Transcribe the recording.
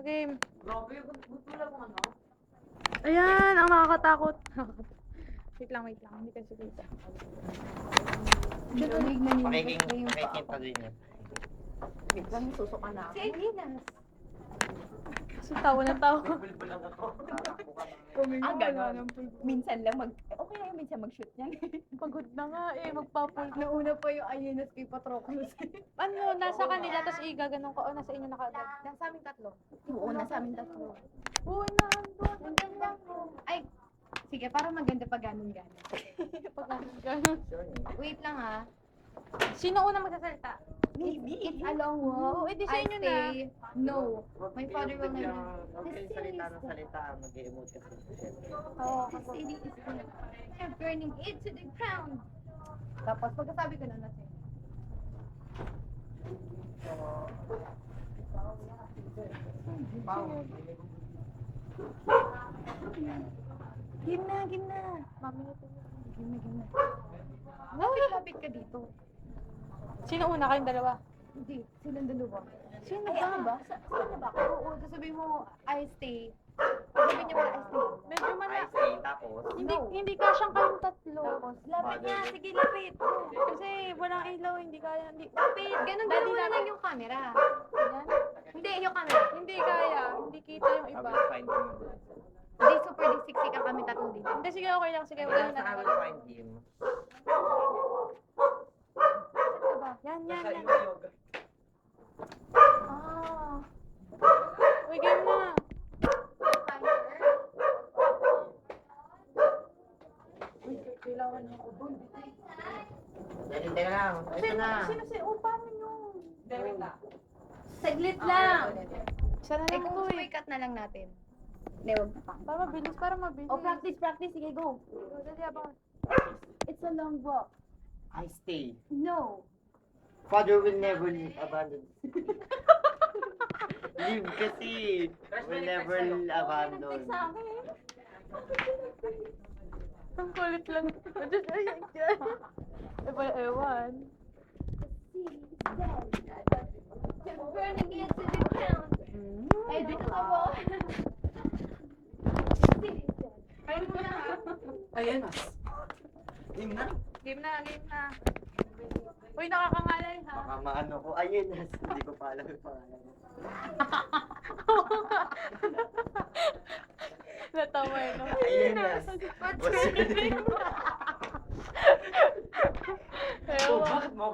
game. Grabe, gusto lang mo ano? Ayan, ang nakakatakot. Wait lang. Hindi kasi kita. Makiking pa din yan. Wait lang, susuka na ako. Sige na. Kasi tawa na tawa. Bulbul lang ako. Ang gano'n. Minsan lang okay na yung minsan mag-shoot yan. Pagod na nga eh, magpapul. Nauna pa yung Ayenas kay Patroclus. Ano, nasa kanila, tapos igaganon ko, o nasa inyo na kaagad. Nasa amin tatlo. Oo, nasa amin tatlo. Uy, naandun. Nandun lang po. Ay, sige, para maganda pa ganon-ganon. Pag-ganon. Wait lang ha. Sino una magsasalita? Maybe. It's a long walk. Oo, edi sa I inyo na. say no. My father will never. Okay, salita ng salita. Mag-i-emote kasi. Oo, The city is dead. I'm burning it to the ground. Tapos pagkasabi ko na natin. Game na. Mami nito. Lapit ka dito. Sino una kayong dalawa? Hindi, silang dalawa. Sino Ay, ano ba? Saan na ba ako? Oo, sasabihin mo, I stay. Sabihin niya pala, I stay. Medyo I mala. say tapos. Hindi kasyang kayong tatlo. Lapit niya, sige, lapit. Kasi walang ilaw, hindi kaya. Lapit, ganun Dali mo na lapit. lang yung camera. Yan. Hindi, yung camera. Hindi kaya. Hindi kita yung I iba. will find him. Hindi, super siksik ka kami tatlo dito. Hindi, sige, okay lang. Sige, wala na. I will find him. Saan ka ba? Yan. Nasa yoga. Ah. Uy, game na. Kailangan niyo ko doon. Teka lang. Ito na. Sino si O, paano yun? Saglit lang. Isa na Ay, lang kung to gusto eh. mo i-cut na lang natin. Hindi, wag na pa. Para mabilis. Oh, practice. Sige, go. Dali, abang. It's a long walk. I stay. No. Father will never abandon. Leave kasi. Will never abandon. Sa akin. Ang kulit lang. Just, ay, ewan. City is dead. You're burning it to the ground. Ay, dito sa mo. City is dead. Ayun mo na. Ayan na. Game na. Game na. Uy, nakakangalay ha. Baka maano ko. Ayun na. Hindi ko pa alam yung pangalan. Natawa eh, no? Ayun na. What's your name? Ewan. Bakit mo